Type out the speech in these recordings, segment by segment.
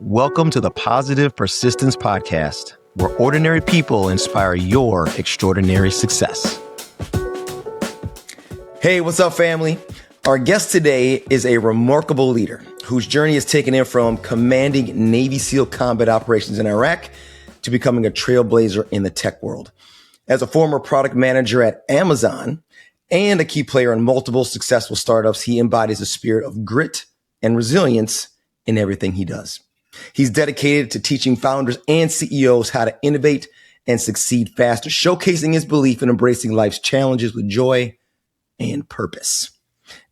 Welcome to the Positive Persistence Podcast, where ordinary people inspire your extraordinary success. Hey, what's up, family? Our guest today is a remarkable leader whose journey has taken him from commanding Navy SEAL combat operations in Iraq to becoming a trailblazer in the tech world. As a former product manager at Amazon and a key player in multiple successful startups, he embodies the spirit of grit and resilience in everything he does. He's dedicated to teaching founders and CEOs how to innovate and succeed faster, showcasing his belief in embracing life's challenges with joy and purpose.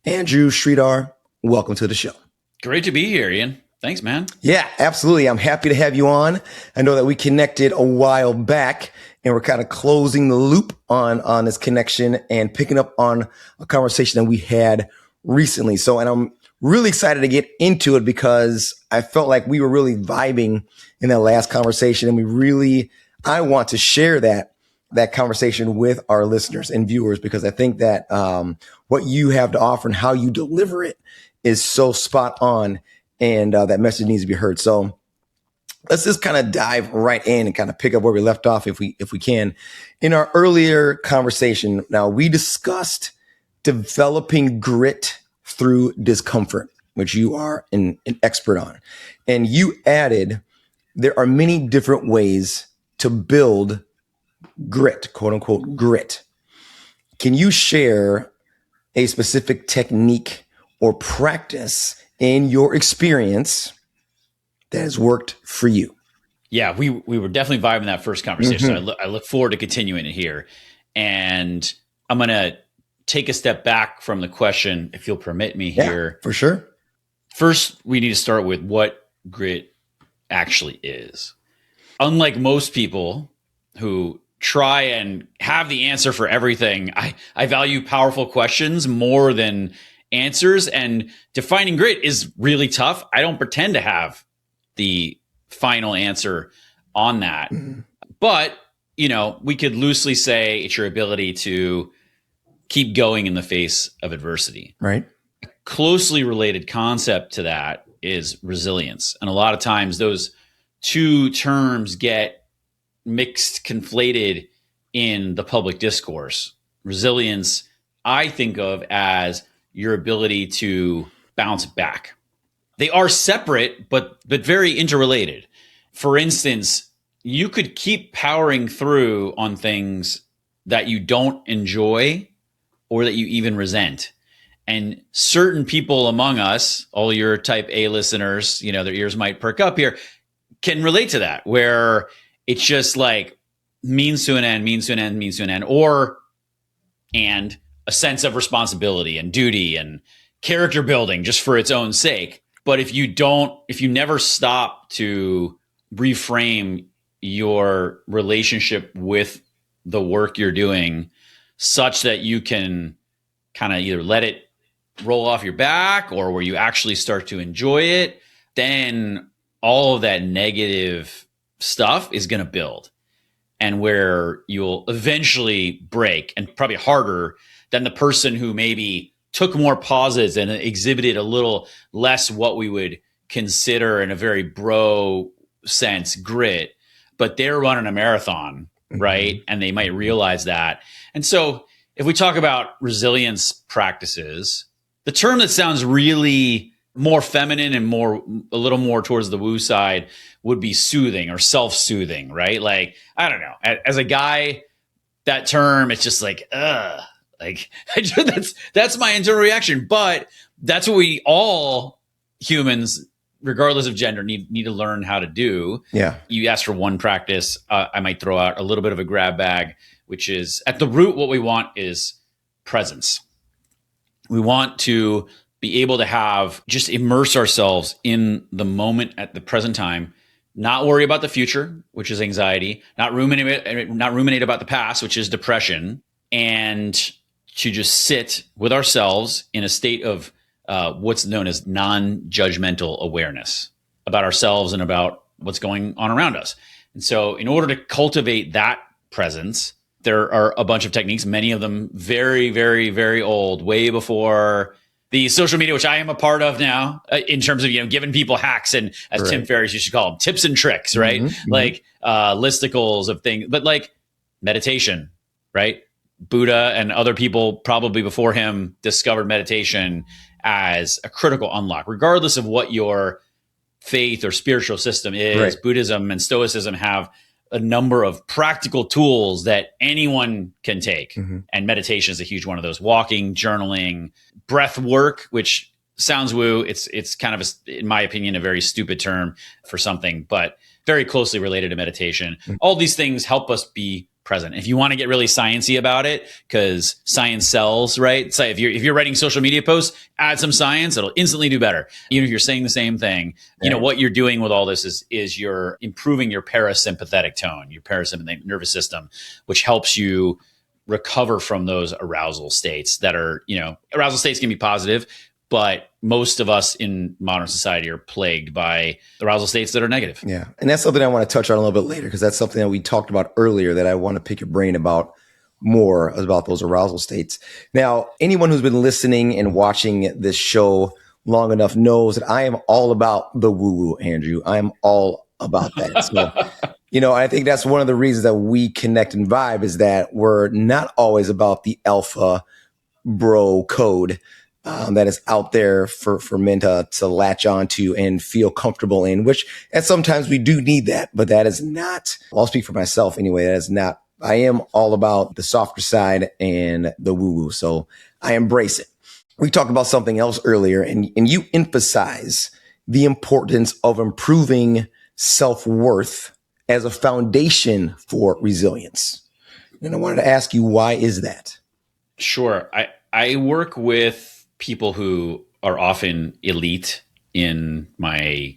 Andrew Sridhar, welcome to the show. Great to be here, Ian. Thanks, man. Yeah, absolutely. I'm happy to have you on. I know that we connected a while back and we're kind of closing the loop on this connection and picking up on a conversation that we had recently. And I'm really excited to get into it because I felt like we were really vibing in that last conversation. And I want to share that conversation with our listeners and viewers, because I think that what you have to offer and how you deliver it is so spot on. And that message needs to be heard. So let's just kind of dive right in and kind of pick up where we left off if we can. In our earlier conversation, now we discussed developing grit through discomfort, which you are an expert on. And you added, there are many different ways to build grit, quote unquote, grit. Can you share a specific technique or practice in your experience that has worked for you? Yeah, we were definitely vibing that first conversation. Mm-hmm. I look forward to continuing it here. And I'm going to take a step back from the question, if you'll permit me here. For sure. First, we need to start with what grit actually is. Unlike most people who try and have the answer for everything, I value powerful questions more than answers, and defining grit is really tough. I don't pretend to have the final answer on that. Mm-hmm. But, we could loosely say it's your ability to keep going in the face of adversity. Right. A closely related concept to that is resilience. And a lot of times those two terms get mixed, conflated in the public discourse. Resilience, I think of as your ability to bounce back. They are separate, but very interrelated. For instance, you could keep powering through on things that you don't enjoy or that you even resent. And certain people among us, all your type A listeners, their ears might perk up here, can relate to that, where it's just like means to an end, and a sense of responsibility and duty and character building just for its own sake. But if you never stop to reframe your relationship with the work you're doing such that you can kind of either let it roll off your back or where you actually start to enjoy it, then all of that negative stuff is going to build, and where you'll eventually break, and probably harder than the person who maybe took more pauses and exhibited a little less what we would consider in a very bro sense grit, but they're running a marathon, right? Mm-hmm. And they might realize that. And so if we talk about resilience practices, the term that sounds really more feminine and a little more towards the woo side would be soothing or self-soothing, right? Like, I don't know. As a guy, that term, it's just like, like that's my internal reaction. But that's what we all humans, regardless of gender, need to learn how to do. Yeah. You asked for one practice. I might throw out a little bit of a grab bag, which is at the root, what we want is presence. We want to be able to just immerse ourselves in the moment at the present time, not worry about the future, which is anxiety, not ruminate about the past, which is depression, and to just sit with ourselves in a state of what's known as non-judgmental awareness about ourselves and about what's going on around us. And so in order to cultivate that presence, there are a bunch of techniques, many of them very, very, very old, way before the social media, which I am a part of now, in terms of, giving people hacks and, as Tim Ferriss used to call them, tips and tricks, right? Like listicles of things, but like meditation, right? Buddha and other people probably before him discovered meditation as a critical unlock, regardless of what your faith or spiritual system is. Buddhism and Stoicism have a number of practical tools that anyone can take. And meditation is a huge one of those. Walking, journaling, breath work, which sounds woo. It's kind of, in my opinion, a very stupid term for something, but very closely related to meditation. All these things help us be present. If you want to get really sciencey about it, because science sells, right? So if you're writing social media posts, add some science, it'll instantly do better. Even if you're saying the same thing, what you're doing with all this is you're improving your parasympathetic tone, your parasympathetic nervous system, which helps you recover from those arousal states that are, arousal states can be positive, but most of us in modern society are plagued by arousal states that are negative. Yeah. And that's something I want to touch on a little bit later, because that's something that we talked about earlier that I want to pick your brain about more, about those arousal states. Now, anyone who's been listening and watching this show long enough knows that I am all about the woo-woo, Andrew. I am all about that. So, I think that's one of the reasons that we connect and vibe, is that we're not always about the alpha bro code that is out there for men to latch onto and feel comfortable in, and sometimes we do need that, but that is not, I'll speak for myself anyway, that is not, I am all about the softer side and the woo-woo. So I embrace it. We talked about something else earlier, and you emphasize the importance of improving self-worth as a foundation for resilience. And I wanted to ask you, why is that? Sure. I work with people who are often elite in my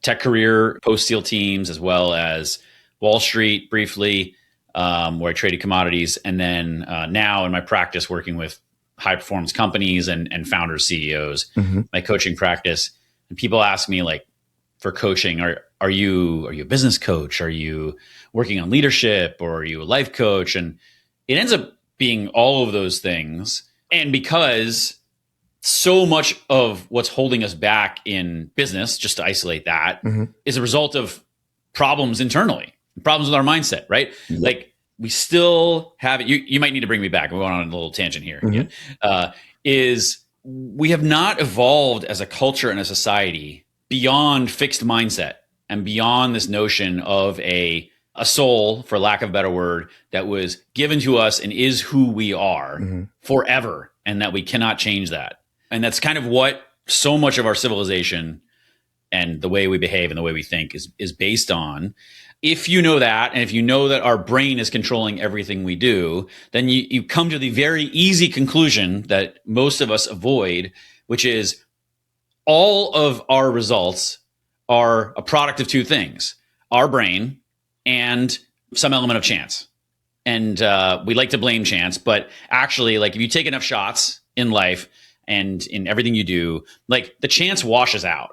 tech career, post-SEAL teams, as well as Wall Street briefly, where I traded commodities. And then now in my practice, working with high-performance companies and founders, CEOs, my coaching practice. And people ask me, like, for coaching, are you a business coach? Are you working on leadership? Or are you a life coach? And it ends up being all of those things. And because so much of what's holding us back in business, just to isolate that, is a result of problems internally, problems with our mindset, right? Like, we still have it. You might need to bring me back. I'm going on a little tangent here. Is we have not evolved as a culture and a society beyond fixed mindset and beyond this notion of a soul, for lack of a better word, that was given to us and is who we are forever, and that we cannot change that. And that's kind of what so much of our civilization and the way we behave and the way we think is based on. If you know that, and if you know that our brain is controlling everything we do, then you come to the very easy conclusion that most of us avoid, which is all of our results are a product of two things: our brain and some element of chance. And we like to blame chance, but actually, like, if you take enough shots in life and in everything you do, like, the chance washes out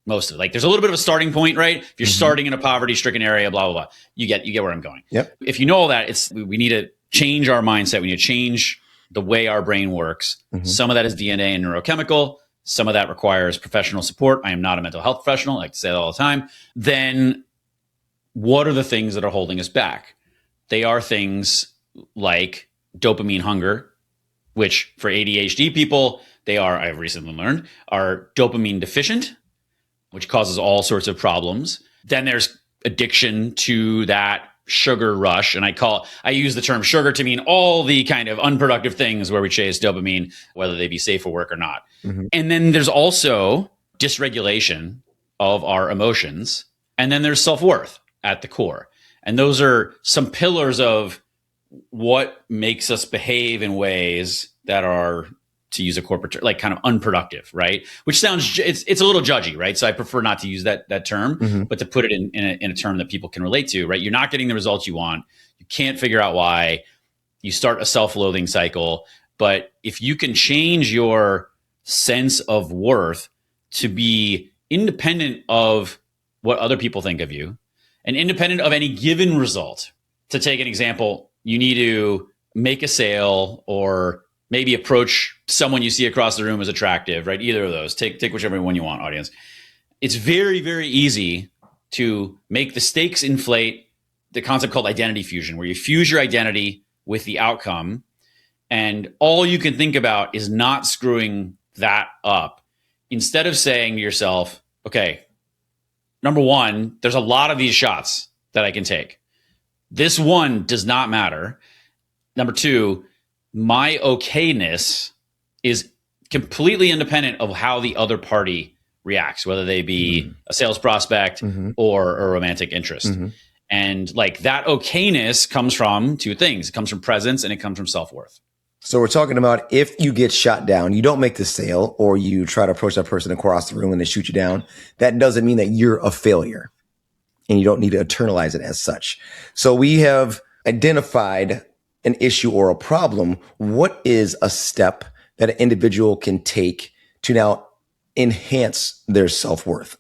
most of it. Like, there's a little bit of a starting point, right? If you're starting in a poverty-stricken area, blah, blah, blah, you get where I'm going. Yep. If you know all that, we need to change our mindset. We need to change the way our brain works. Some of that is DNA and neurochemical. Some of that requires professional support. I am not a mental health professional. I like to say that all the time. Then what are the things that are holding us back? They are things like dopamine hunger, which for ADHD people, I've recently learned, are dopamine deficient, which causes all sorts of problems. Then there's addiction to that sugar rush. And I use the term sugar to mean all the kind of unproductive things where we chase dopamine, whether they be safe for work or not. And then there's also dysregulation of our emotions. And then there's self-worth at the core. And those are some pillars of what makes us behave in ways that are, to use a corporate term, like kind of unproductive, right? Which sounds, it's a little judgy, right? So I prefer not to use that term, but to put it in a term that people can relate to, right? You're not getting the results you want. You can't figure out why. You start a self-loathing cycle. But if you can change your sense of worth to be independent of what other people think of you and independent of any given result. To take an example, you need to make a sale or maybe approach someone you see across the room as attractive, right? Either of those. Take whichever one you want, audience. It's very, very easy to make the stakes inflate, the concept called identity fusion, where you fuse your identity with the outcome. And all you can think about is not screwing that up. Instead of saying to yourself, okay, number one, there's a lot of these shots that I can take. This one does not matter. Number two, my okayness is completely independent of how the other party reacts, whether they be a sales prospect or a romantic interest. And like that okayness comes from two things. It comes from presence and it comes from self-worth. So we're talking about if you get shot down, you don't make the sale, or you try to approach that person across the room and they shoot you down. That doesn't mean that you're a failure, and you don't need to internalize it as such. So we have identified an issue or a problem. What is a step that an individual can take to now enhance their self-worth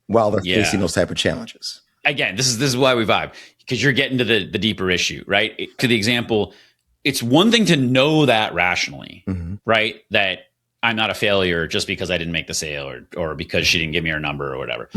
while they're facing those type of challenges? Again, this is why we vibe, because you're getting to the deeper issue, right? To the example, it's one thing to know that rationally, right? That I'm not a failure just because I didn't make the sale or because she didn't give me her number or whatever.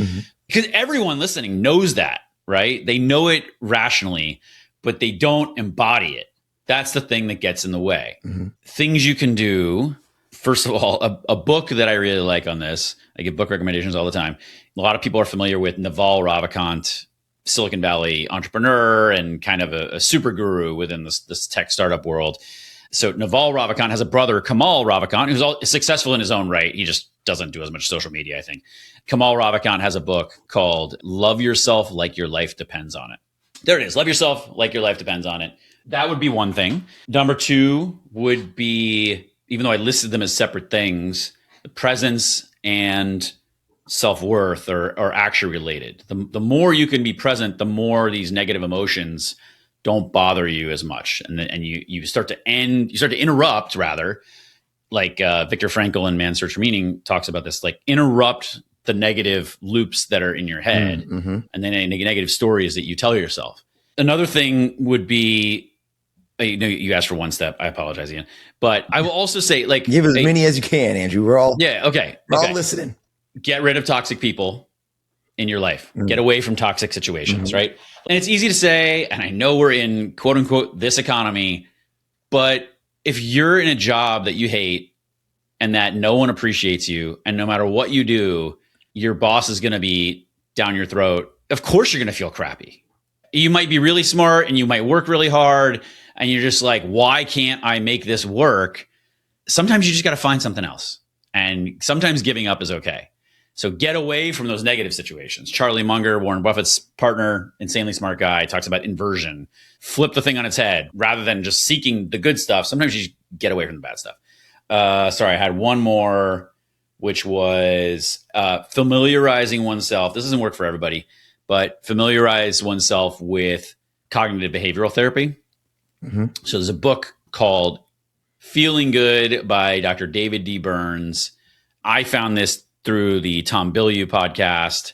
Because everyone listening knows that, right? They know it rationally, but they don't embody it. That's the thing that gets in the way. Things you can do. First of all, a book that I really like on this, I give book recommendations all the time. A lot of people are familiar with Naval Ravikant, Silicon Valley entrepreneur and kind of a super guru within this tech startup world. So Naval Ravikant has a brother, Kamal Ravikant, who's successful in his own right. He just doesn't do as much social media, I think. Kamal Ravikant has a book called Love Yourself Like Your Life Depends on It. There it is. Love yourself like your life depends on it. That would be one thing. Number two would be, even though I listed them as separate things, the presence and self-worth are actually related. The more you can be present, the more these negative emotions don't bother you as much. And you start to interrupt, rather, like Viktor Frankl in Man's Search for Meaning talks about this, like interrupt the negative loops that are in your head and then any negative stories that you tell yourself. Another thing would be, you asked for one step. I apologize, Ian. But I will also say, like, give as many as you can, Andrew. We're all all listening. Get rid of toxic people in your life. Get away from toxic situations, right? And it's easy to say, and I know we're in quote unquote this economy, but if you're in a job that you hate and that no one appreciates you, and no matter what you do, your boss is going to be down your throat, of course you're going to feel crappy. You might be really smart and you might work really hard and you're just like, why can't I make this work? Sometimes you just got to find something else. And sometimes giving up is okay. So get away from those negative situations. Charlie Munger, Warren Buffett's partner, insanely smart guy, talks about inversion. Flip the thing on its head rather than just seeking the good stuff. Sometimes you just get away from the bad stuff. Sorry, I had one more, which was familiarizing oneself. This doesn't work for everybody, but familiarize oneself with cognitive behavioral therapy. So there's a book called Feeling Good by Dr. David D. Burns. I found this through the Tom Bilyeu podcast,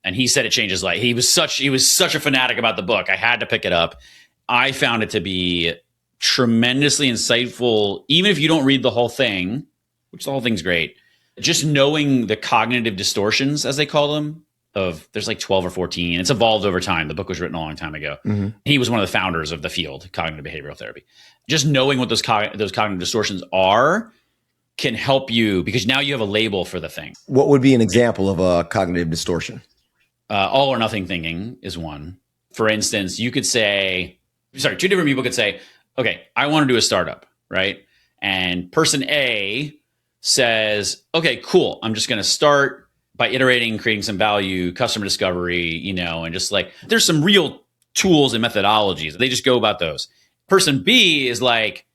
and he said it changed his life. He was such a fanatic about the book. I had to pick it up. I found it to be tremendously insightful, even if you don't read the whole thing, which the whole thing's great. Just knowing the cognitive distortions, as they call them, there's like 12 or 14. It's evolved over time. The book was written a long time ago. He was one of the founders of the field, cognitive behavioral therapy. Just knowing what those cognitive distortions are can help you, because now you have a label for the thing. What would be an example of a cognitive distortion? All or nothing thinking is one. For instance, two different people could say, okay, I want to do a startup, right? And person A says, okay, cool. I'm just going to start by iterating, creating some value, customer discovery, and just like, there's some real tools and methodologies. They just go about those. Person B is like,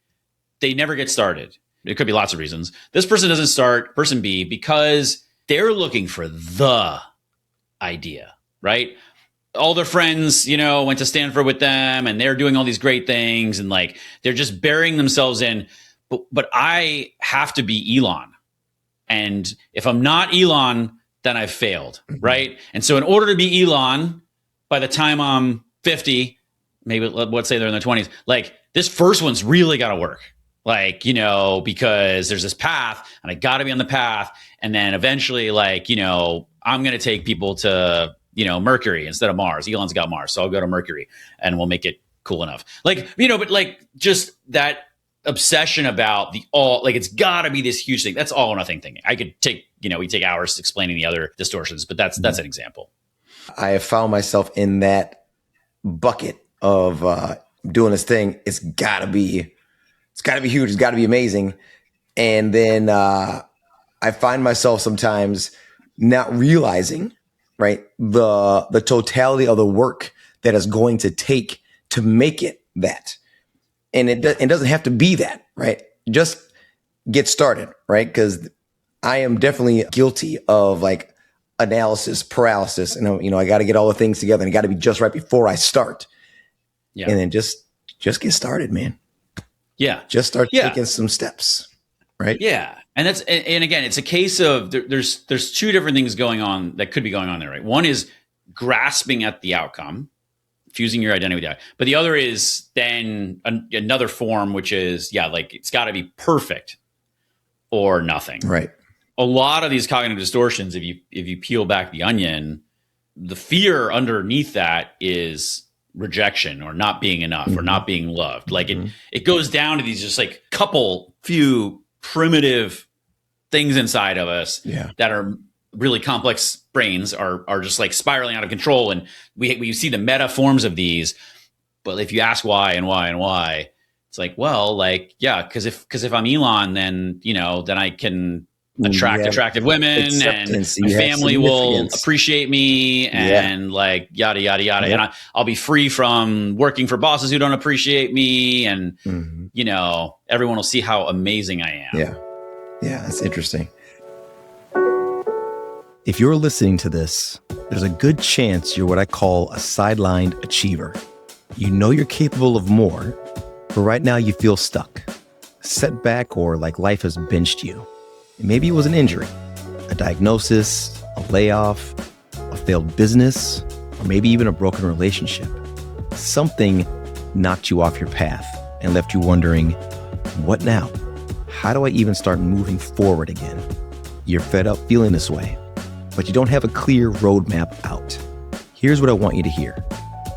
they never get started. It could be lots of reasons. This person doesn't start, person B, because they're looking for the idea, right? All their friends, went to Stanford with them and they're doing all these great things and like they're just burying themselves in, but I have to be Elon. And if I'm not Elon, then I've failed, right? And so in order to be Elon, by the time I'm 50, maybe let's say they're in their 20s, like this first one's really got to work. Like, because there's this path and I got to be on the path. And then eventually, like, I'm going to take people to, Mercury instead of Mars. Elon's got Mars. So I'll go to Mercury and we'll make it cool enough. Like, but like just that obsession about like, it's got to be this huge thing. That's all or nothing thing. I could take, we take hours explaining the other distortions, but that's an example. I have found myself in that bucket of doing this thing. It's gotta be huge. It's gotta be amazing. And then I find myself sometimes not realizing, right, the totality of the work that is going to take to make it that. And it doesn't have to be that, right? Just get started, right? Because I am definitely guilty of like analysis paralysis, and I got to get all the things together, and it got to be just right before I start. Yeah, and then just get started, man. Yeah, just start taking some steps, right? Yeah, and again, it's a case of there's two different things going on that could be going on there, right? One is grasping at the outcome, fusing your identity with that, but the other is then another form, which is like it's got to be perfect or nothing, right? A lot of these cognitive distortions, if you peel back the onion, the fear underneath that is rejection or not being enough or not being loved. Like it goes down to these just like few primitive things inside of us that are really complex. Brains are just like spiraling out of control, and we see the meta forms of these. But if you ask why and why and why, it's like, well, like, because if I'm Elon, then then I can attract attractive women, and my family will appreciate me, and like yada yada yada, and I'll be free from working for bosses who don't appreciate me, and everyone will see how amazing I am. Yeah, that's interesting. If you're listening to this, there's a good chance you're what I call a sidelined achiever. You know you're capable of more, but right now you feel stuck, a setback, or like life has benched you. Maybe it was an injury, a diagnosis, a layoff, a failed business, or maybe even a broken relationship. Something knocked you off your path and left you wondering, what now? How do I even start moving forward again? You're fed up feeling this way, but you don't have a clear roadmap out. Here's what I want you to hear.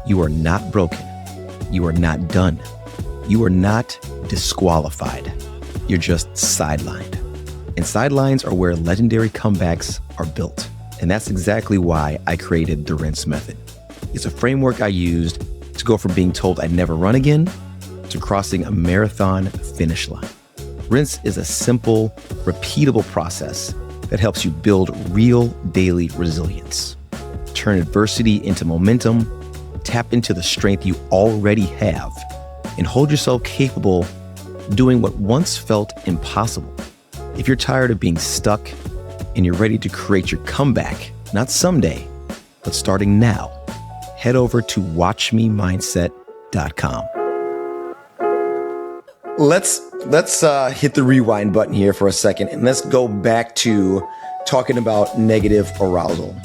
You are not broken. You are not done. You are not disqualified. You're just sidelined. And sidelines are where legendary comebacks are built. And that's exactly why I created the Rinse Method. It's a framework I used to go from being told I'd never run again to crossing a marathon finish line. Rinse is a simple, repeatable process that helps you build real daily resilience. Turn adversity into momentum, tap into the strength you already have, and hold yourself capable doing what once felt impossible. If you're tired of being stuck and you're ready to create your comeback, not someday, but starting now, head over to watchmemindset.com. Let's hit the rewind button here for a second, and let's go back to talking about negative arousal.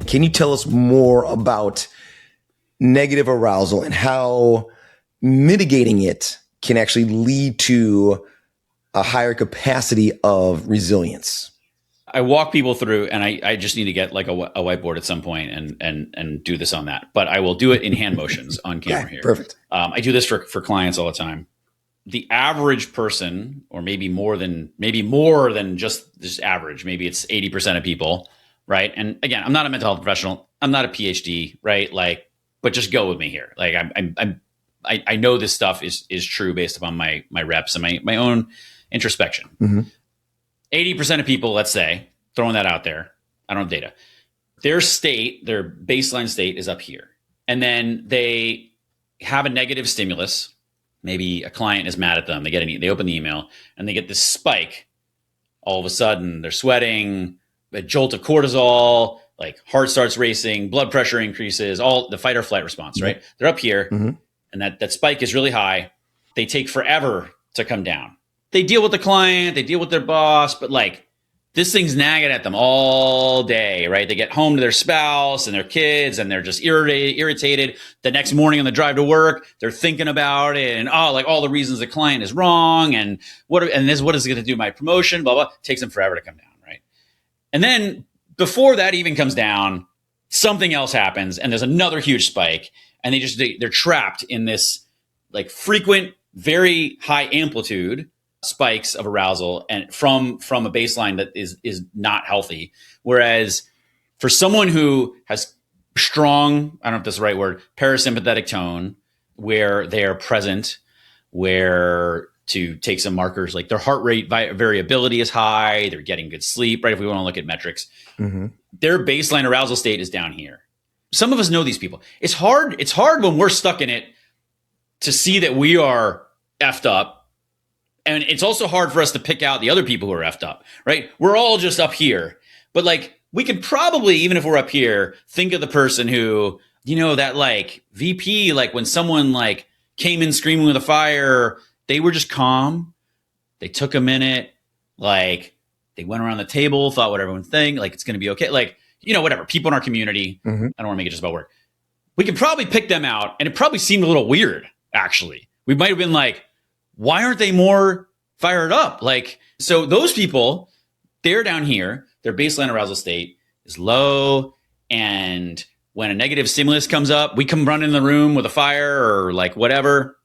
Can you tell us more about negative arousal and how mitigating it can actually lead to a higher capacity of resilience? I walk people through, and I just need to get like a whiteboard at some point and do this on that. But I will do it in hand motions on camera here. Perfect. I do this for clients all the time. The average person, or maybe more than just average, maybe it's 80% of people, right? And again, I'm not a mental health professional. I'm not a PhD, right? Like, but just go with me here. Like I know this stuff is true based upon my reps and my own introspection. 80% of people, let's say, throwing that out there, I don't have data, their baseline state is up here. And then they have a negative stimulus. Maybe a client is mad at them. They open the email and they get this spike. All of a sudden they're sweating, a jolt of cortisol, like heart starts racing, blood pressure increases, all the fight or flight response, right? They're up here and that spike is really high. They take forever to come down. They deal with the client, they deal with their boss, but like this thing's nagging at them all day, right? They get home to their spouse and their kids and they're just irritated. The next morning on the drive to work, they're thinking about it and like all the reasons the client is wrong and what is it going to do my promotion, blah, blah. It takes them forever to come down, right? And then before that even comes down, something else happens and there's another huge spike and they're trapped in this like frequent, very high amplitude spikes of arousal and from a baseline that is not healthy. Whereas for someone who has strong, I don't know if that's the right word, parasympathetic tone, where they are present, where to take some markers, like their heart rate variability is high, they're getting good sleep, right? If we want to look at metrics, their baseline arousal state is down here. Some of us know these people. It's hard when we're stuck in it to see that we are effed up. And it's also hard for us to pick out the other people who are effed up, right? We're all just up here. But like, we could probably, even if we're up here, think of the person who, that like VP, like when someone like came in screaming with a fire, they were just calm. They took a minute, like they went around the table, thought what everyone's thinking, like it's going to be okay. Like, whatever, people in our community, I don't want to make it just about work. We could probably pick them out and it probably seemed a little weird, actually. We might've been like, why aren't they more fired up? Like, so those people, they're down here, their baseline arousal state is low. And when a negative stimulus comes up, we come run in the room with a fire or like whatever.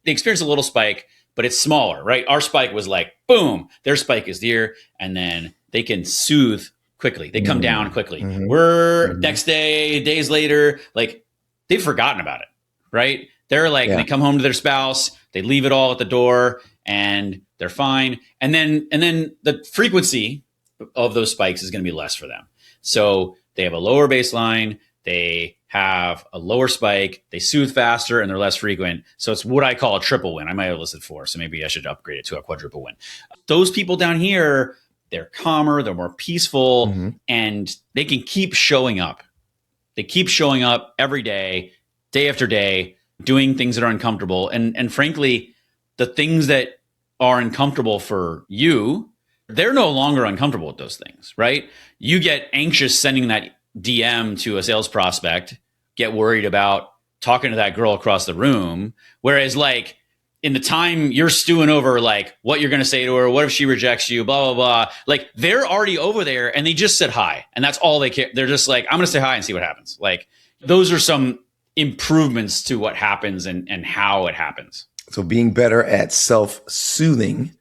They experience a little spike, but it's smaller, right? Our spike was like, boom, their spike is here. And then they can soothe quickly. They come down quickly. We're next day, days later, like they've forgotten about it, right? They're like, they come home to their spouse, they leave it all at the door and they're fine. And then the frequency of those spikes is going to be less for them. So they have a lower baseline, they have a lower spike, they soothe faster and they're less frequent. So it's what I call a triple win. I might have listed 4, so maybe I should upgrade it to a quadruple win. Those people down here, they're calmer, they're more peaceful, and they can keep showing up. They keep showing up every day after day, doing things that are uncomfortable. And frankly, the things that are uncomfortable for you, they're no longer uncomfortable with those things, right? You get anxious sending that DM to a sales prospect, get worried about talking to that girl across the room. Whereas like in the time you're stewing over like what you're going to say to her, what if she rejects you, blah, blah, blah. Like they're already over there and they just said hi and that's all they care. They're just like, I'm going to say hi and see what happens. Like those are some improvements to what happens and how it happens. So being better at self-soothing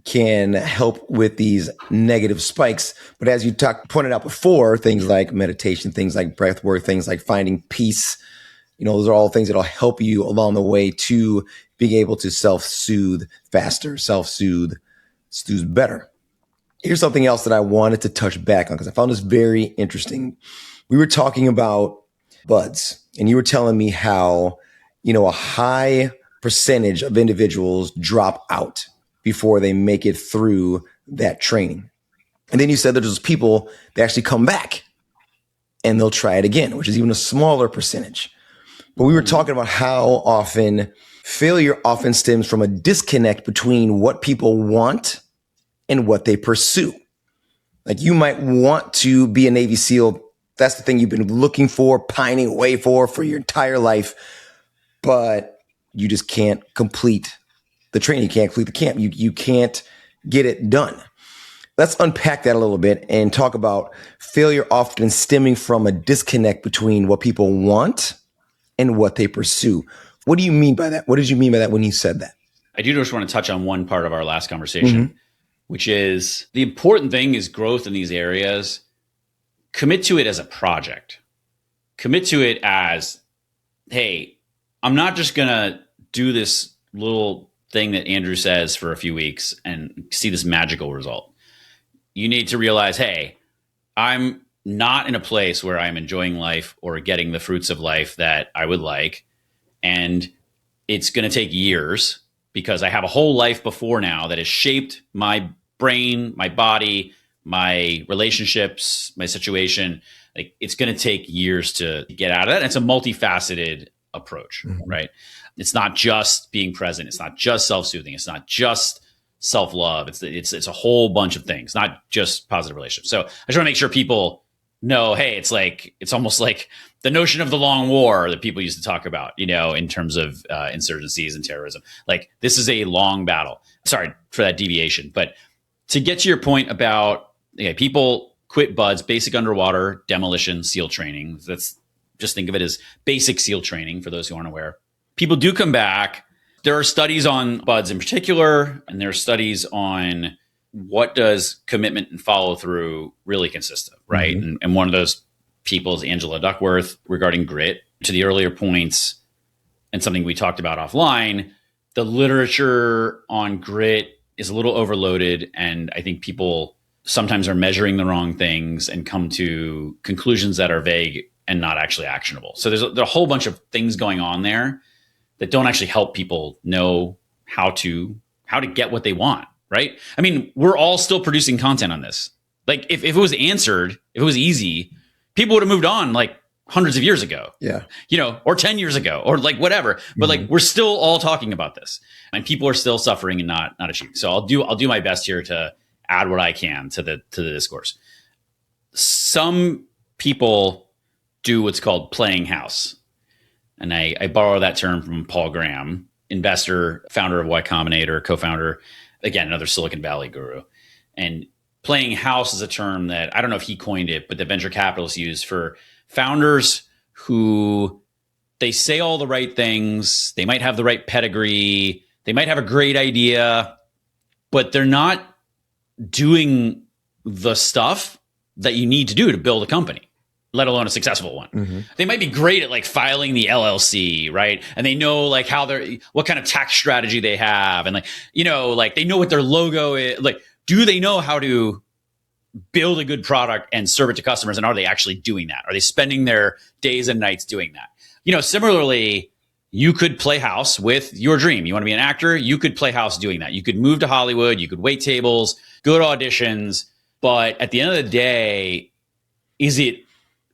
can help with these negative spikes. But as you pointed out before, things like meditation, things like breath work, things like finding peace, those are all things that'll help you along the way to being able to self-soothe faster, self-soothe better. Here's something else that I wanted to touch back on because I found this very interesting. We were talking about buds and you were telling me how, a high percentage of individuals drop out before they make it through that training. And then you said that there's people that actually come back and they'll try it again, which is even a smaller percentage. But we were talking about how often failure often stems from a disconnect between what people want and what they pursue. Like you might want to be a Navy SEAL. That's the thing you've been looking for, pining away for your entire life, but you just can't complete the training. You can't complete the camp. You can't get it done. Let's unpack that a little bit and talk about failure often stemming from a disconnect between what people want and what they pursue. What do you mean by that? What did you mean by that when you said that? I do just want to touch on one part of our last conversation, which is the important thing is growth in these areas. Commit to it as a project. Commit to it as, hey, I'm not just going to do this little thing that Andrew says for a few weeks and see this magical result. You need to realize, hey, I'm not in a place where I'm enjoying life or getting the fruits of life that I would like. And it's going to take years because I have a whole life before now that has shaped my brain, my body, my relationships, my situation. Like it's going to take years to get out of that. And it's a multifaceted approach, right? It's not just being present. It's not just self-soothing. It's not just self-love. It's a whole bunch of things, not just positive relationships. So I just want to make sure people know, hey, it's almost like the notion of the long war that people used to talk about, in terms of insurgencies and terrorism. Like, this is a long battle. Sorry for that deviation, but to get to your point about people quit BUD/S, basic underwater demolition SEAL training. Just think of it as basic SEAL training for those who aren't aware. People do come back. There are studies on BUD/S in particular, and there are studies on what does commitment and follow through really consist of, right? Mm-hmm. And one of those people is Angela Duckworth regarding grit. To the earlier points, and something we talked about offline, the literature on grit is a little overloaded, and I think people sometimes are measuring the wrong things and come to conclusions that are vague and not actually actionable. So there's a whole bunch of things going on there that don't actually help people know how to get what they want, right? I mean, we're all still producing content on this. Like, if it was answered, if it was easy, people would have moved on like hundreds of years ago. Yeah. Or 10 years ago, or like whatever. But like, we're still all talking about this, and people are still suffering and not achieving. So I'll do my best here to add what I can to the discourse. Some people do what's called playing house. And I borrow that term from Paul Graham, investor, founder of Y Combinator, co-founder, again, another Silicon Valley guru. And playing house is a term that I don't know if he coined it, but the venture capitalists use for founders who they say all the right things. They might have the right pedigree. They might have a great idea, but they're not doing the stuff that you need to do to build a company, let alone a successful one. Mm-hmm. They might be great at like filing the LLC, right? And they know like what kind of tax strategy they have. And like they know what their logo is. Like, do they know how to build a good product and serve it to customers? And are they actually doing that? Are they spending their days and nights doing that? Similarly, you could play house with your dream. You want to be an actor? You could play house doing that. You could move to Hollywood. You could wait tables, go to auditions. But at the end of the day, is it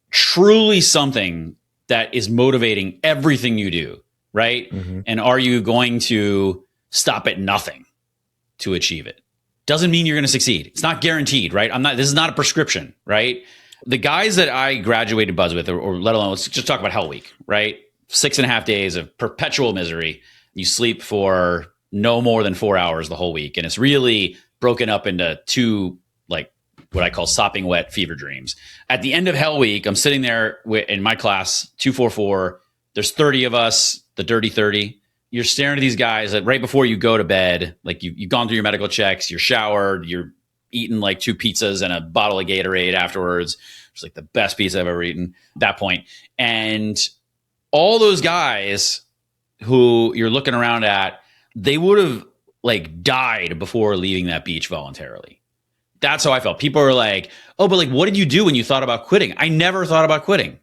truly something that is motivating everything you do, right? Mm-hmm. And are you going to stop at nothing to achieve it? Doesn't mean you're going to succeed. It's not guaranteed, right? This is not a prescription, right? The guys that I graduated BUD/S with, or let alone, let's just talk about Hell Week, right? 6.5 days of perpetual misery. You sleep for no more than 4 hours the whole week. And it's really broken up into two, like what I call sopping wet fever dreams. At the end of Hell Week, I'm sitting there in my class, 244. There's 30 of us, the dirty 30. You're staring at these guys that right before you go to bed, like you've gone through your medical checks, you're showered, you're eating like 2 pizzas and a bottle of Gatorade afterwards. It's like the best pizza I've ever eaten at that point. And all those guys who you're looking around at, they would have like died before leaving that beach voluntarily. That's how I felt. People are like, oh, but like, what did you do when you thought about quitting? I never thought about quitting.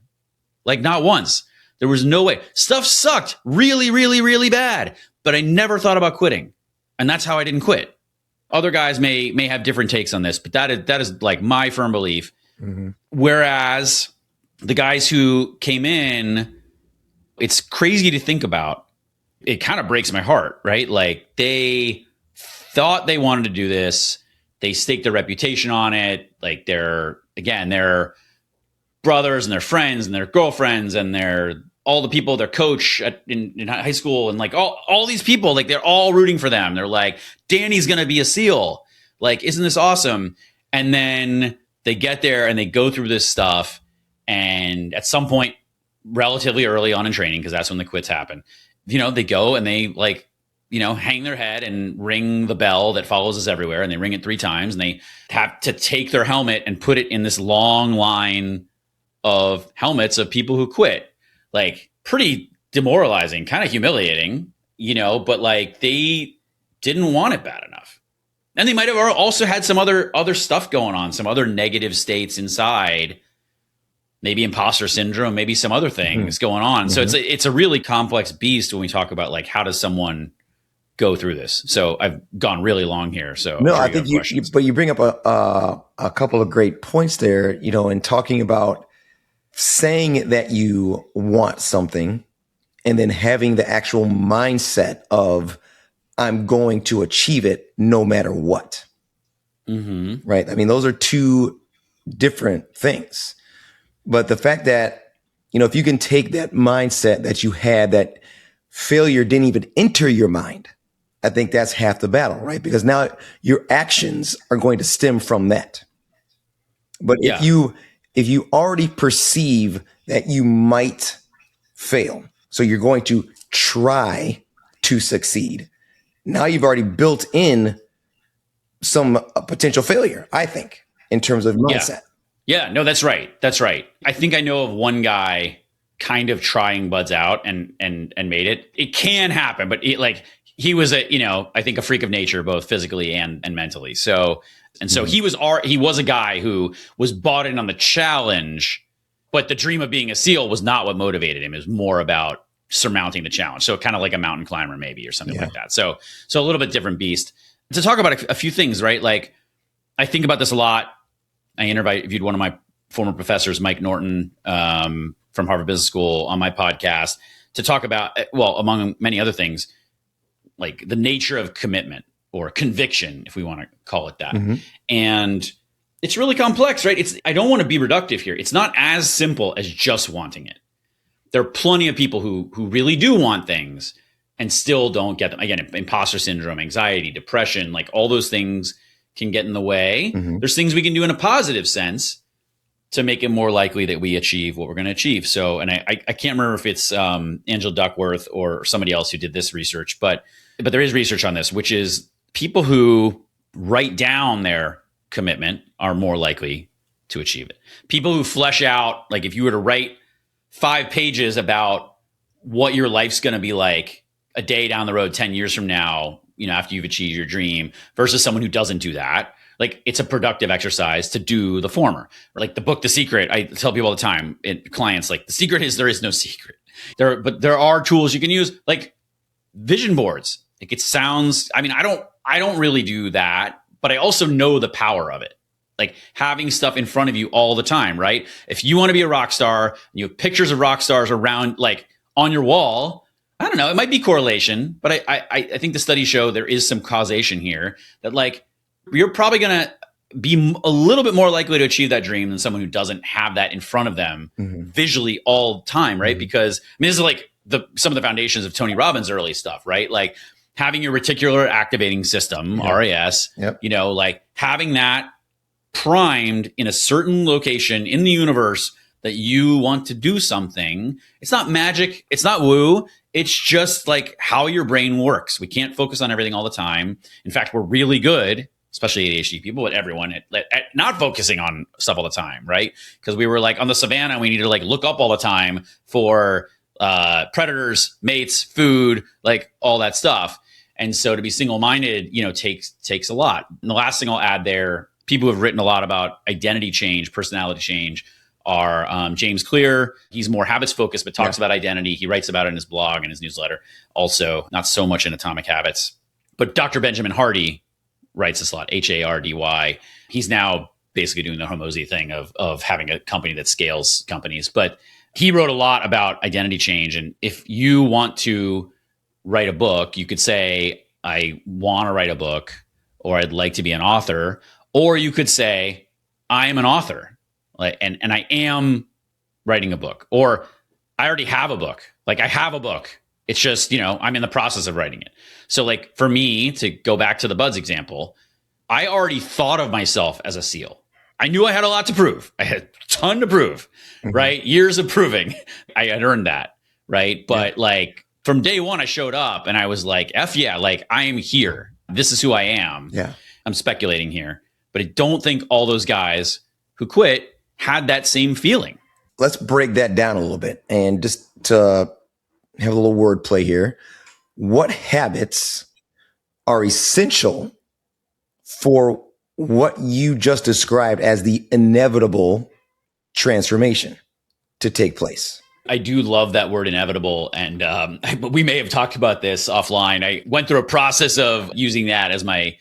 Like, not once. There was no way. Stuff sucked really, really, really bad, but I never thought about quitting. And that's how I didn't quit. Other guys may have different takes on this, but that is like my firm belief. Mm-hmm. Whereas the guys who came in, it's crazy to think about. It kind of breaks my heart, right? Like, they thought they wanted to do this. They staked their reputation on it. Like, they're brothers and their friends and their girlfriends and all the people, their coach in high school, and like all these people, like they're all rooting for them. They're like, Danny's going to be a SEAL. Like, isn't this awesome? And then they get there and they go through this stuff. And at some point, relatively early on in training, because that's when the quits happen, they go and they hang their head and ring the bell that follows us everywhere. And they ring it 3 times, and they have to take their helmet and put it in this long line of helmets of people who quit. Like, pretty demoralizing, kind of humiliating, but like, they didn't want it bad enough. And they might have also had some other stuff going on, some other negative states inside, maybe imposter syndrome, maybe some other things going on. Mm-hmm. So it's a really complex beast when we talk about like, how does someone go through this? So I've gone really long here. So no, I think but you bring up a couple of great points there, in talking about saying that you want something and then having the actual mindset of I'm going to achieve it no matter what. Right? I mean, those are two different things. But the fact that, if you can take that mindset that you had, that failure didn't even enter your mind, I think that's half the battle, right? Because now your actions are going to stem from that. But if you already perceive that you might fail, so you're going to try to succeed, now you've already built in some potential failure, I think, in terms of mindset. Yeah, no, that's right. That's right. I think I know of one guy kind of trying buds out and made it. It can happen, but he was I think a freak of nature, both physically and mentally. So he was a guy who was bought in on the challenge, but the dream of being a SEAL was not what motivated him. It was more about surmounting the challenge. So kind of like a mountain climber maybe, or something like that. So a little bit different beast. To talk about a few things, right? Like, I think about this a lot. I interviewed one of my former professors, Mike Norton, from Harvard Business School, on my podcast to talk about, well, among many other things, like the nature of commitment or conviction, if we want to call it that. And it's really complex, right? I don't want to be reductive here. It's not as simple as just wanting it. There are plenty of people who really do want things and still don't get them. Again, imposter syndrome, anxiety, depression, like all those things can get in the way. There's things we can do in a positive sense to make it more likely that we achieve what we're going to achieve. So, and I can't remember if it's Angela Duckworth or somebody else who did this research, but there is research on this, which is people who write down their commitment are more likely to achieve it. People who flesh out, like if you were to write 5 pages about what your life's going to be like a day down the road, 10 years from now, after you've achieved your dream, versus someone who doesn't do that. Like, it's a productive exercise to do the former. Like the book, The Secret, I tell people all the time, clients, like, the secret is there is no secret. But there are tools you can use, like vision boards. Like, it sounds, I don't really do that, but I also know the power of it. Like having stuff in front of you all the time, right? If you want to be a rock star, and you have pictures of rock stars around, like on your wall, I don't know, it might be correlation, but I think the studies show there is some causation here, that like you're probably going to be a little bit more likely to achieve that dream than someone who doesn't have that in front of them visually all the time, right? Because this is like some of the foundations of Tony Robbins' early stuff, right? Like having your reticular activating system, RAS, like having that primed in a certain location in the universe that you want to do something. It's not magic. It's not woo. It's just like how your brain works. We can't focus on everything all the time. In fact, we're really good, especially ADHD people, but everyone at not focusing on stuff all the time, right? Because we were like on the savannah, we need to like look up all the time for predators, mates, food, like all that stuff. And so to be single-minded, takes a lot. And the last thing I'll add there, people who have written a lot about identity change, personality change, are James Clear. He's more habits focused, but talks about identity. He writes about it in his blog and his newsletter. Also, not so much in Atomic Habits. But Dr. Benjamin Hardy writes this a lot, Hardy. He's now basically doing the Hormozy thing of having a company that scales companies. But he wrote a lot about identity change. And if you want to write a book, you could say, I want to write a book, or I'd like to be an author. Or you could say, I am an author. And I am writing a book, or I already have a book. Like I have a book. It's just, I'm in the process of writing it. So like for me, to go back to the buds example, I already thought of myself as a SEAL. I knew I had a lot to prove. I had a ton to prove, right? Years of proving. I had earned that, right? But like from day one, I showed up and I was like, F yeah, like I am here. This is who I am. Yeah. I'm speculating here, but I don't think all those guys who quit had that same feeling. Let's break that down a little bit, and just to have a little wordplay here. What habits are essential for what you just described as the inevitable transformation to take place? I do love that word inevitable. And we may have talked about this offline. I went through a process of using that as my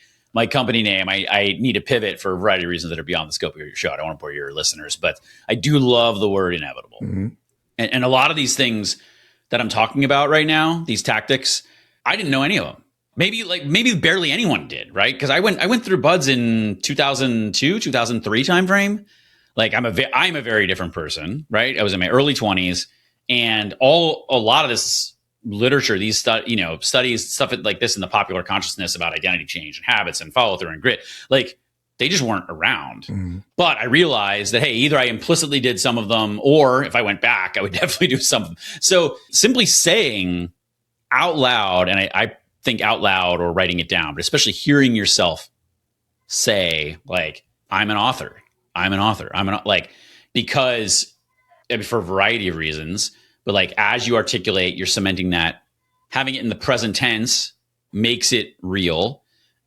company name. I need to pivot for a variety of reasons that are beyond the scope of your show. I don't want to bore your listeners, but I do love the word inevitable. And a lot of these things that I'm talking about right now, these tactics, I didn't know any of them. maybe barely anyone did, right? Because I went through buds in 2002, 2003 timeframe. Like I'm a very different person, right? I was in my early 20s, and a lot of this literature, these studies, stuff like this in the popular consciousness about identity change and habits and follow through and grit, like they just weren't around. Mm-hmm. But I realized that, hey, either I implicitly did some of them, or if I went back, I would definitely do some of them. So simply saying out loud, and I think out loud or writing it down, but especially hearing yourself say, like, I'm an author. Because for a variety of reasons, but like as you articulate, you're cementing that. Having it in the present tense makes it real,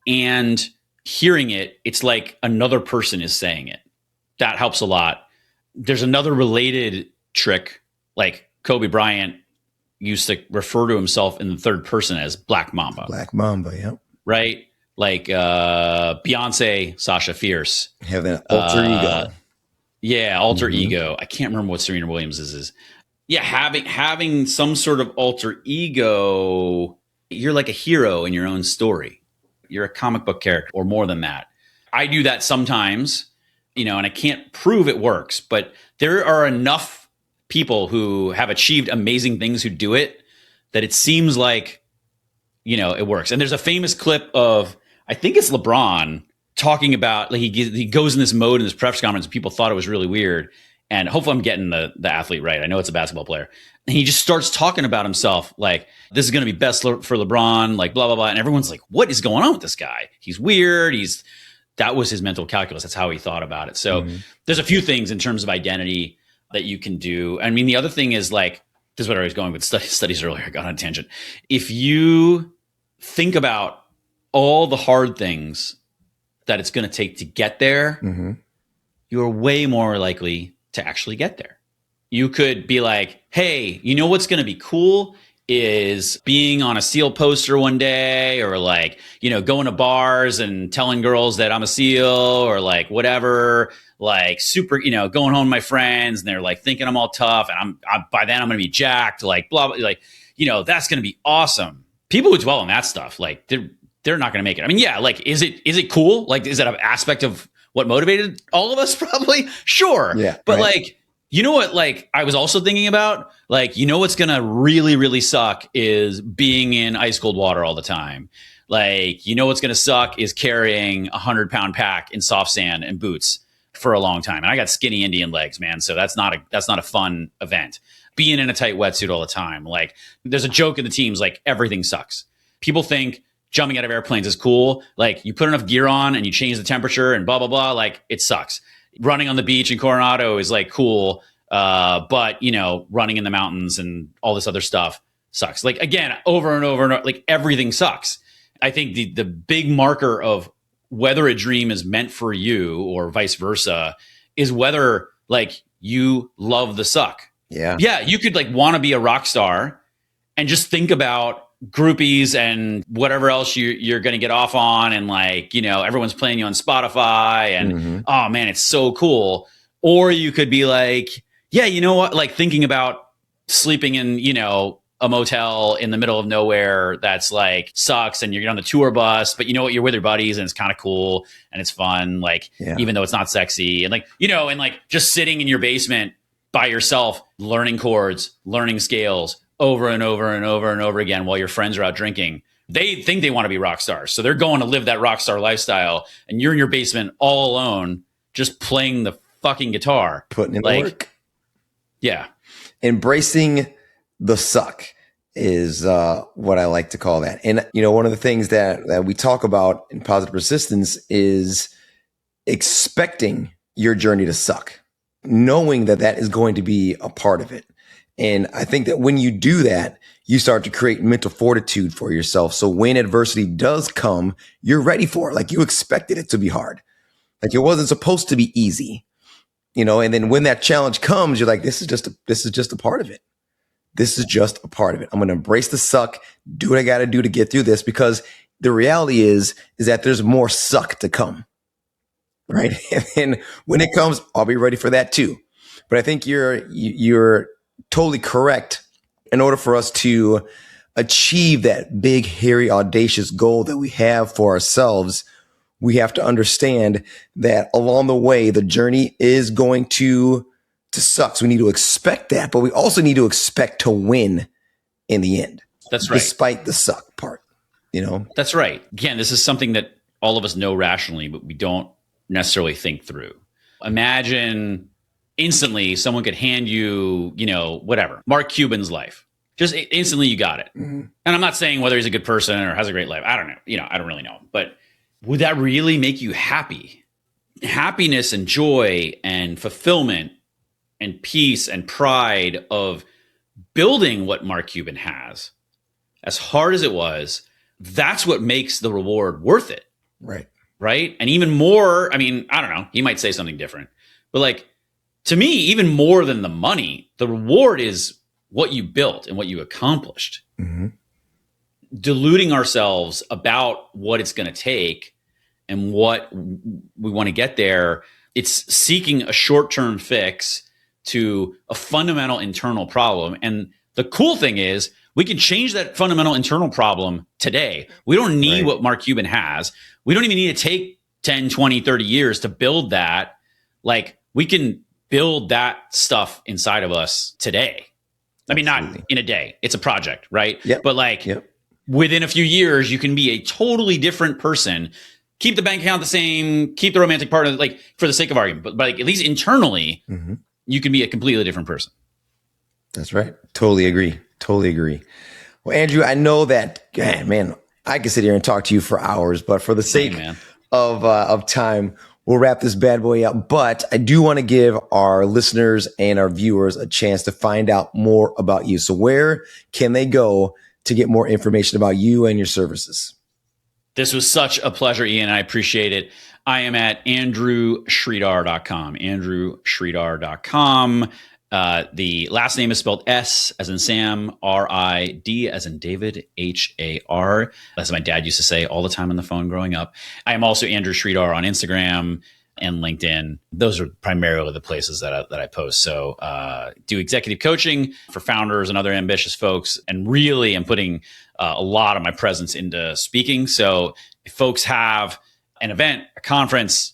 and hearing it, it's like another person is saying it. That helps a lot. There's another related trick, like Kobe Bryant used to refer to himself in the third person as Black Mamba. Black Mamba, yeah. Right? Like Beyonce, Sasha Fierce. Have an alter ego. Yeah, alter ego. I can't remember what Serena Williams is. Yeah, having some sort of alter ego, you're like a hero in your own story. You're a comic book character or more than that. I do that sometimes, and I can't prove it works, but there are enough people who have achieved amazing things who do it that it seems like, it works. And there's a famous clip of, I think it's LeBron talking about, like he goes in this mode in this press conference and people thought it was really weird. And hopefully I'm getting the athlete right. I know it's a basketball player. And he just starts talking about himself like, this is going to be best for LeBron, like blah, blah, blah. And everyone's like, what is going on with this guy? He's weird. That was his mental calculus. That's how he thought about it. So there's a few things in terms of identity that you can do. I mean, the other thing is like, this is what I was going with studies earlier. I got on a tangent. If you think about all the hard things that it's going to take to get there, you're way more likely to actually get there. You could be like, hey, you know what's going to be cool is being on a SEAL poster one day, or like, going to bars and telling girls that I'm a SEAL, or like whatever, like super, going home with my friends and they're like thinking I'm all tough and I'm by then I'm going to be jacked, like blah, blah, like, that's going to be awesome. People who dwell on that stuff, like they're not going to make it. I mean, yeah, like, is it cool? Like, is that an aspect of what motivated all of us? Probably. Sure. Yeah. But right. Like, you know what, like I was also thinking about, like, what's going to really, really suck is being in ice cold water all the time. Like, what's going to suck is carrying 100-pound pack in soft sand and boots for a long time. And I got skinny Indian legs, man. So that's not a fun event. Being in a tight wetsuit all the time. Like, there's a joke in the teams, like everything sucks. People think jumping out of airplanes is cool. Like, you put enough gear on and you change the temperature and blah, blah, blah. Like, it sucks. Running on the beach in Coronado is like cool. But running in the mountains and all this other stuff sucks. Like, again, over and over and over, like everything sucks. I think the big marker of whether a dream is meant for you or vice versa is whether like you love the suck. Yeah. Yeah. You could like want to be a rock star and just think about groupies and whatever else you're going to get off on. And like, everyone's playing you on Spotify and, oh man, it's so cool. Or you could be like, yeah, you know what? Like thinking about sleeping in, a motel in the middle of nowhere that's like sucks, and you're on the tour bus, but you know what? You're with your buddies and it's kind of cool and it's fun. Like, even though it's not sexy, and like, and like just sitting in your basement by yourself, learning chords, learning scales over and over and over and over again while your friends are out drinking. They think they want to be rock stars. So they're going to live that rock star lifestyle, and you're in your basement all alone, just playing the fucking guitar. Putting in the work. Yeah. Embracing the suck is what I like to call that. And, one of the things that we talk about in positive persistence is expecting your journey to suck, knowing that is going to be a part of it. And I think that when you do that, you start to create mental fortitude for yourself. So when adversity does come, you're ready for it. Like, you expected it to be hard. Like, it wasn't supposed to be easy. And then when that challenge comes, you're like, this is just a part of it. This is just a part of it. I'm going to embrace the suck, do what I got to do to get through this, because the reality is that there's more suck to come. Right. And when it comes, I'll be ready for that too. But I think you're totally correct. In order for us to achieve that big, hairy, audacious goal that we have for ourselves, we have to understand that along the way, the journey is going to suck. So we need to expect that, but we also need to expect to win in the end. That's right. Despite the suck part, you know? That's right. Again, this is something that all of us know rationally, but we don't necessarily think through. Imagine instantly someone could hand you, whatever, Mark Cuban's life. Just instantly you got it. Mm-hmm. And I'm not saying whether he's a good person or has a great life. I don't know. I don't really know. But would that really make you happy? Happiness and joy and fulfillment and peace and pride of building what Mark Cuban has, as hard as it was, that's what makes the reward worth it. Right. Right. And even more, I don't know, he might say something different, but like, to me, even more than the money, the reward is what you built and what you accomplished. Mm-hmm. Deluding ourselves about what it's going to take and what we want to get there. It's seeking a short-term fix to a fundamental internal problem. And the cool thing is we can change that fundamental internal problem today. We don't need what Mark Cuban has. We don't even need to take 10, 20, 30 years to build that. Like, we can build that stuff inside of us today. Not in a day. It's a project, right? Yep. But within a few years, you can be a totally different person. Keep the bank account the same, keep the romantic part of for the sake of argument. But at least internally, mm-hmm. you can be a completely different person. That's right. Totally agree. Well, Andrew, I know that, man, I could sit here and talk to you for hours, but for the sake of time, we'll wrap this bad boy up. But I do want to give our listeners and our viewers a chance to find out more about you. So where can they go to get more information about you and your services? This was such a pleasure, Ian. I appreciate it. I am at andrewsridhar.com, andrewsridhar.com. The last name is spelled S as in Sam, R-I-D as in David, H-A-R. That's what my dad used to say all the time on the phone growing up. I am also Andrew Sridhar on Instagram and LinkedIn. Those are primarily the places that I post. So do executive coaching for founders and other ambitious folks. And really I'm putting a lot of my presence into speaking. So if folks have an event, a conference,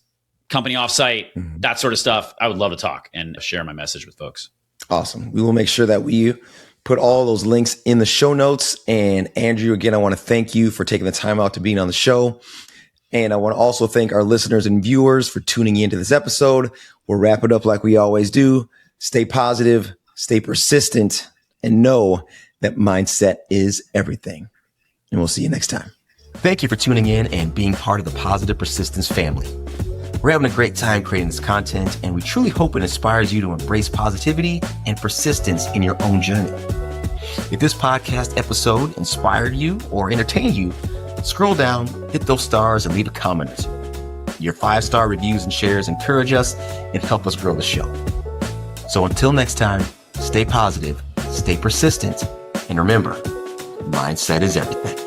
company offsite, mm-hmm. that sort of stuff, I would love to talk and share my message with folks. Awesome. We will make sure that we put all those links in the show notes. And Andrew, again, I want to thank you for taking the time out to being on the show. And I want to also thank our listeners and viewers for tuning into this episode. We'll wrap it up like we always do. Stay positive, stay persistent, and know that mindset is everything. And we'll see you next time. Thank you for tuning in and being part of the Positive Persistence family. We're having a great time creating this content, and we truly hope it inspires you to embrace positivity and persistence in your own journey. If this podcast episode inspired you or entertained you, scroll down, hit those stars, and leave a comment or two. Your 5-star reviews and shares encourage us and help us grow the show. So until next time, stay positive, stay persistent, and remember, mindset is everything.